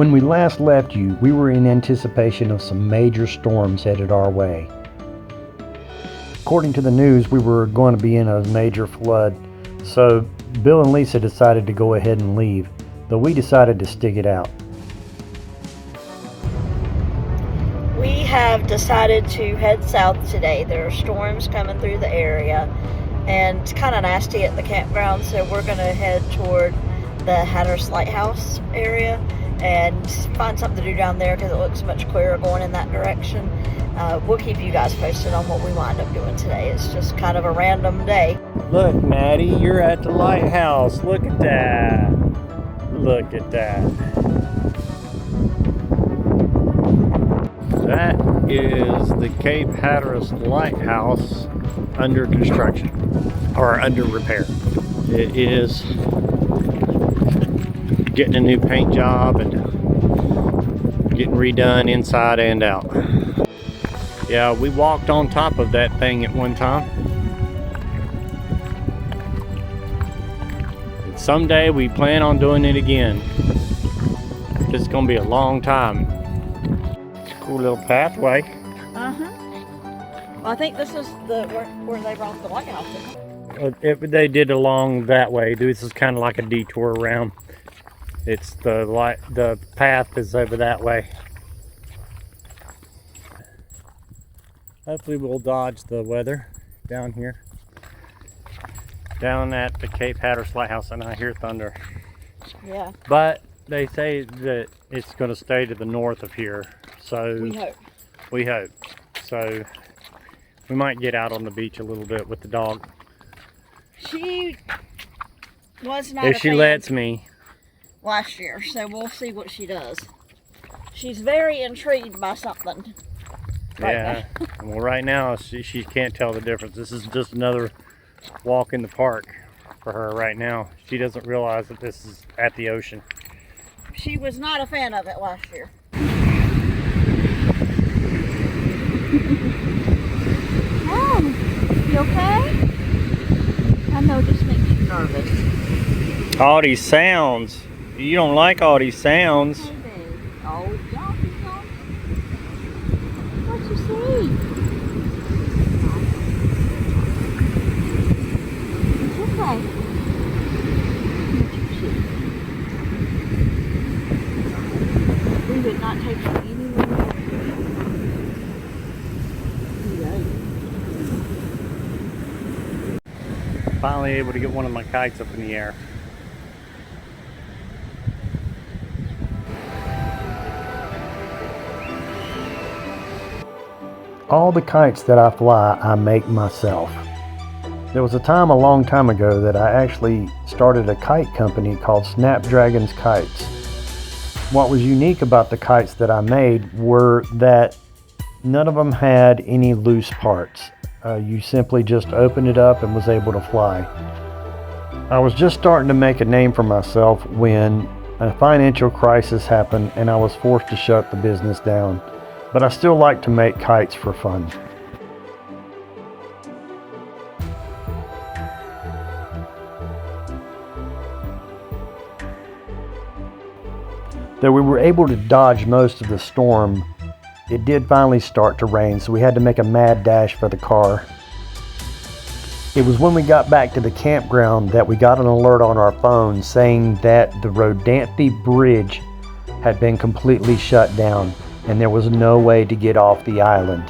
When we last left you, we were in anticipation of some major storms headed our way. According to the news, we were going to be in a major flood, so Bill and Lisa decided to go ahead and leave, though we decided to stick it out. We have decided to head south today. There are storms coming through the area, and it's kind of nasty at the campground, so we're going to head toward the Hatteras Lighthouse area and find something to do down there because it looks much clearer going in that direction. We'll keep you guys posted on what we wind up doing today. It's just kind of a random day. Look, Maddie, you're at the lighthouse. Look at that. Look at that. That is the Cape Hatteras Lighthouse under construction, or under repair. It is getting a new paint job and getting redone inside and out. Yeah, we walked on top of that thing at one time. And someday we plan on doing it again. It's gonna be a long time. Cool little pathway. Well, I think this is where they brought the lighthouse in. They did along that way. This is kind of like a detour around. It's the path is over that way. Hopefully we'll dodge the weather down here. Down at the Cape Hatteras Lighthouse, and I hear thunder. Yeah. But they say that it's going to stay to the north of here. So we hope. We hope. So we might get out on the beach a little bit with the dog. She was not if she lets me. Last year, so we'll see what she does. She's very intrigued by something. Yeah. Well, right now she can't tell the difference. This is just another walk in the park for her right now. She doesn't realize that this is at the ocean. She was not a fan of it last year. Oh, you okay? I know this makes you nervous. All these sounds. You don't like all these sounds. Oh, y'all keep going. What you see? It's okay. We would not take you anywhere. Finally able to get one of my kites up in the air. All the kites that I fly, I make myself. There was a time a long time ago that I actually started a kite company called Snapdragon's Kites. What was unique about the kites that I made were that none of them had any loose parts. You simply just opened it up and was able to fly. I was just starting to make a name for myself when a financial crisis happened and I was forced to shut the business down. But I still like to make kites for fun. Though we were able to dodge most of the storm, it did finally start to rain, so we had to make a mad dash for the car. It was when we got back to the campground that we got an alert on our phone saying that the Rodanthe Bridge had been completely shut down and there was no way to get off the island.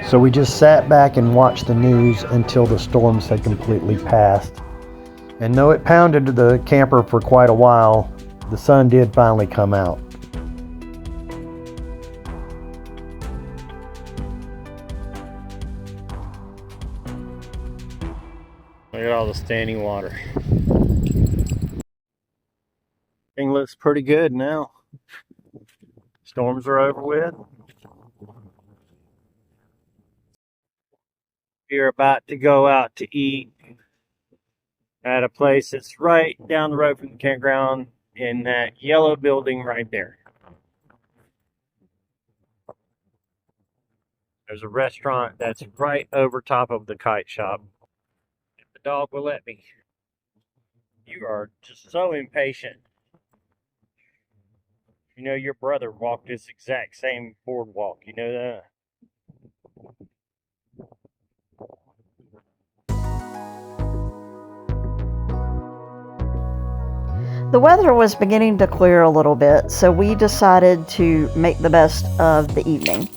So we just sat back and watched the news until the storms had completely passed. And though it pounded the camper for quite a while, the sun did finally come out. Look at all the standing water. Thing looks pretty good now. Storms are over with. We're about to go out to eat at a place that's right down the road from the campground in that yellow building right there. There's a restaurant that's right over top of the kite shop. If the dog will let me. You are just so impatient. You know, your brother walked this exact same boardwalk. You know that? The weather was beginning to clear a little bit, so we decided to make the best of the evening.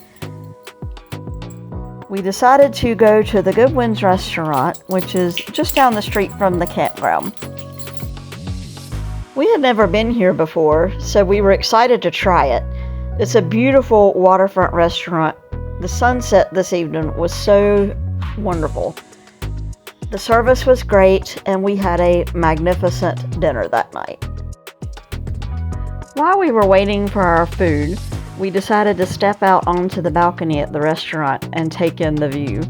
We decided to go to the Goodwin's restaurant, which is just down the street from the campground. We had never been here before, so we were excited to try it. It's a beautiful waterfront restaurant. The sunset this evening was so wonderful. The service was great, and we had a magnificent dinner that night. While we were waiting for our food, we decided to step out onto the balcony at the restaurant and take in the view.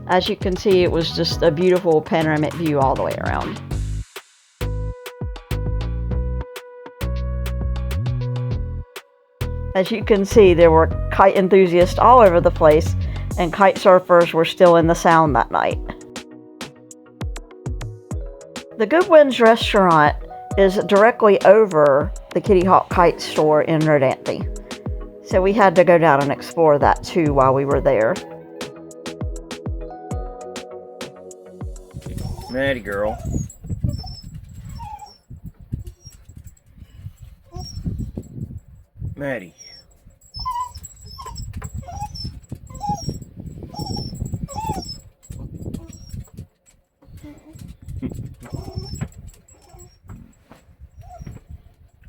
As you can see, it was just a beautiful panoramic view all the way around. As you can see, there were kite enthusiasts all over the place, and kite surfers were still in the sound that night. The Goodwin's restaurant is directly over the Kitty Hawk Kite store in Rodanthe. So we had to go down and explore that too while we were there. Maddie girl. Maddie.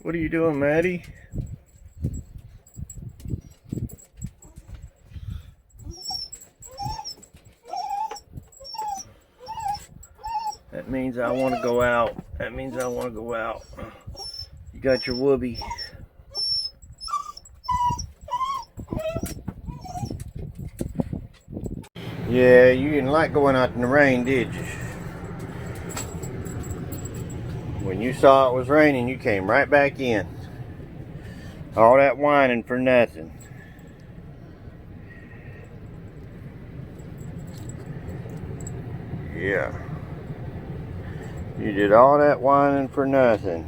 What are you doing, Maddie? That means I want to go out. That means I want to go out. You got your whoopee. Yeah, you didn't like going out in the rain, did you? When you saw it was raining, you came right back in. All that whining for nothing. Yeah. You did all that whining for nothing.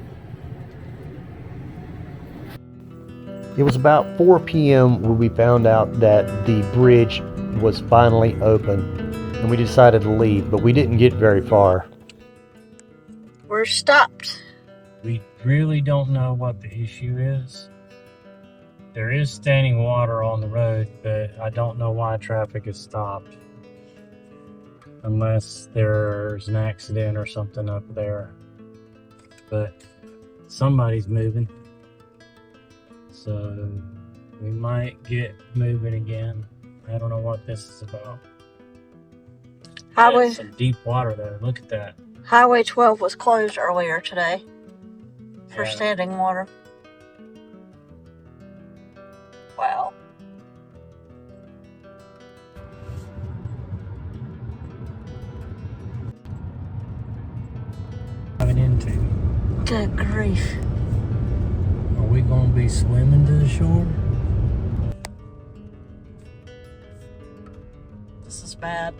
It was about 4 p.m. when we found out that the bridge was finally open, and we decided to leave, but we didn't get very far. We're stopped. We really don't know what the issue is. There is standing water on the road, but I don't know why traffic is stopped. Unless there's an accident or something up there. But somebody's moving. So we might get moving again. I don't know what this is about. That's some deep water there. Look at that. Highway 12 was closed earlier today for standing water. Wow. Coming into. Good grief. Are we going to be swimming to the shore? This is bad.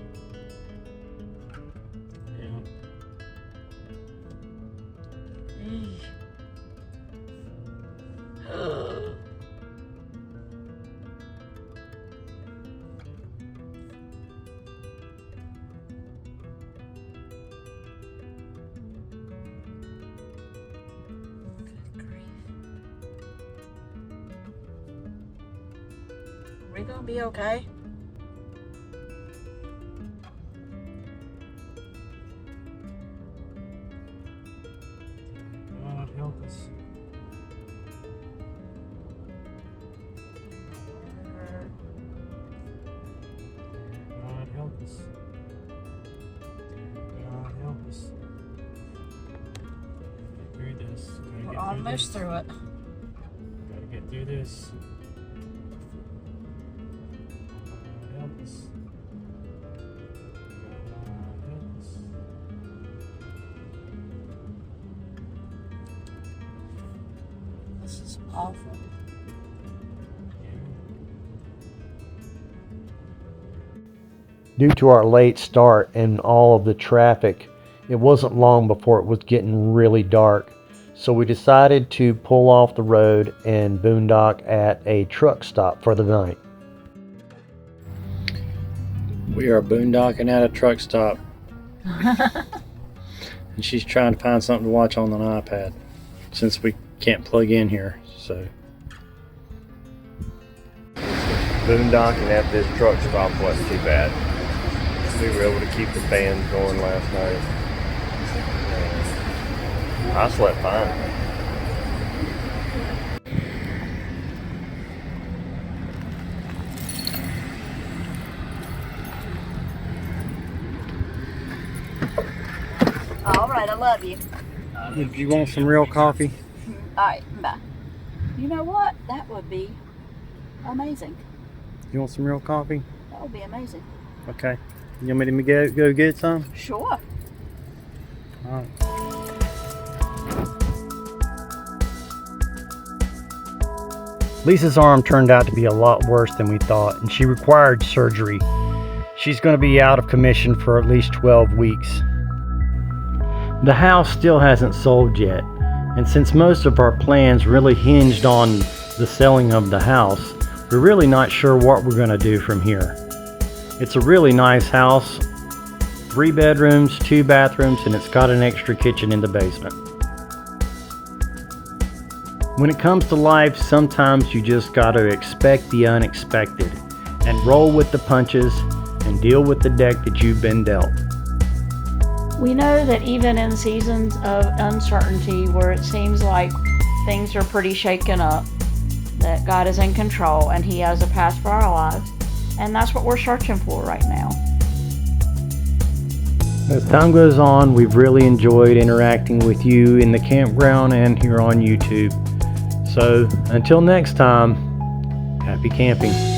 Are we gonna be okay? God help us. God help us. God help us. Get through this. We're almost through it. Gotta get through this. God help us. God help us. This is awful. Due to our late start and all of the traffic, it wasn't long before it was getting really dark. So we decided to pull off the road and boondock at a truck stop for the night. We are boondocking at a truck stop. And she's trying to find something to watch on an iPad since we can't plug in here. So Boondocking at this truck stop wasn't too bad. We were able to keep the band going last night. I slept fine. All right, I love you. if you want some real coffee, All right, bye. You know what? That would be amazing. you want some real coffee? That would be amazing. Okay. You want me to go get some? Sure. All right. Lisa's arm turned out to be a lot worse than we thought, and she required surgery. She's going to be out of commission for at least 12 weeks. The house still hasn't sold yet, and since most of our plans really hinged on the selling of the house, we're really not sure what we're going to do from here. It's a really nice house, 3 bedrooms, 2 bathrooms, and it's got an extra kitchen in the basement. When it comes to life, sometimes you just got to expect the unexpected and roll with the punches and deal with the deck that you've been dealt. We know that even in seasons of uncertainty where it seems like things are pretty shaken up, that God is in control and He has a path for our lives. And that's what we're searching for right now. As time goes on, we've really enjoyed interacting with you in the campground and here on YouTube. So until next time, happy camping.